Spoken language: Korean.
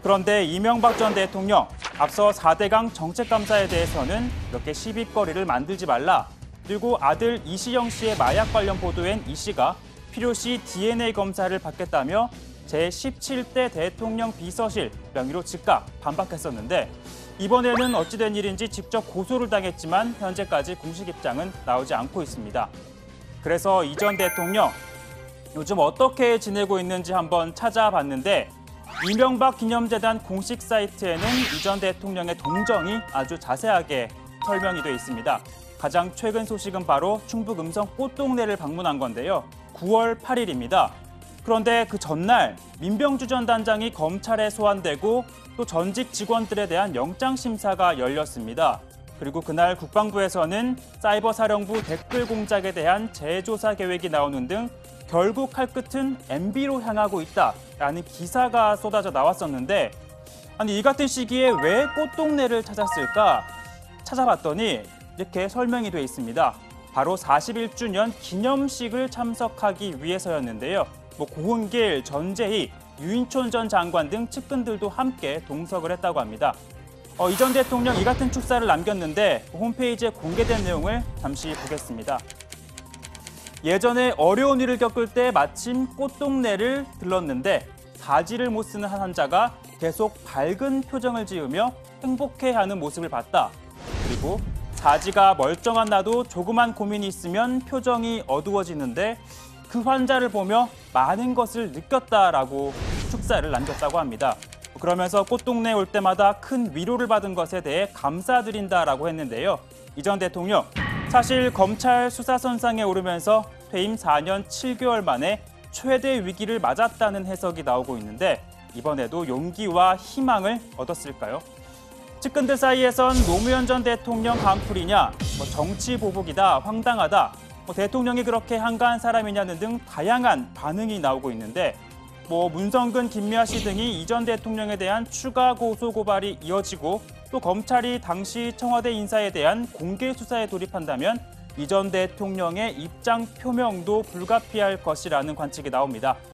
그런데 이명박 전 대통령, 앞서 4대강 정책감사에 대해서는 이렇게 시비거리를 만들지 말라. 그리고 아들 이시영 씨의 마약 관련 보도엔 이 씨가 필요시 DNA 검사를 받겠다며 제17대 대통령 비서실 명의로 즉각 반박했었는데 이번에는 어찌된 일인지 직접 고소를 당했지만 현재까지 공식 입장은 나오지 않고 있습니다. 그래서 이 전 대통령 요즘 어떻게 지내고 있는지 한번 찾아봤는데 이명박 기념재단 공식 사이트에는 이 전 대통령의 동정이 아주 자세하게 설명이 돼 있습니다. 가장 최근 소식은 바로 충북 음성 꽃동네를 방문한 건데요. 9월 8일입니다. 그런데 그 전날 민병주 전 단장이 검찰에 소환되고 또 전직 직원들에 대한 영장 심사가 열렸습니다. 그리고 그날 국방부에서는 사이버 사령부 댓글 공작에 대한 재조사 계획이 나오는 등 결국 할 끝은 MB로 향하고 있다라는 기사가 쏟아져 나왔었는데 아니 이 같은 시기에 왜 꽃동네를 찾았을까? 찾아봤더니 이렇게 설명이 돼 있습니다. 바로 41주년 기념식을 참석하기 위해서였는데요. 고흥길, 전재희, 유인촌 전 장관 등 측근들도 함께 동석을 했다고 합니다. 이 전 대통령 이 같은 축사를 남겼는데 홈페이지에 공개된 내용을 잠시 보겠습니다. 예전에 어려운 일을 겪을 때 마침 꽃동네를 들렀는데 사지를 못 쓰는 한 환자가 계속 밝은 표정을 지으며 행복해하는 모습을 봤다. 그리고 사지가 멀쩡한 나도 조그만 고민이 있으면 표정이 어두워지는데 그 환자를 보며 많은 것을 느꼈다라고 축사를 남겼다고 합니다. 그러면서 꽃동네 올 때마다 큰 위로를 받은 것에 대해 감사드린다라고 했는데요. 이 전 대통령, 사실 검찰 수사선상에 오르면서 퇴임 4년 7개월 만에 최대 위기를 맞았다는 해석이 나오고 있는데 이번에도 용기와 희망을 얻었을까요? 측근들 사이에선 노무현 전 대통령 강풀이냐, 정치 보복이다, 황당하다, 대통령이 그렇게 한가한 사람이냐는 등 다양한 반응이 나오고 있는데 문성근, 김미아 씨 등이 이 전 대통령에 대한 추가 고소 고발이 이어지고 또 검찰이 당시 청와대 인사에 대한 공개 수사에 돌입한다면 이 전 대통령의 입장 표명도 불가피할 것이라는 관측이 나옵니다.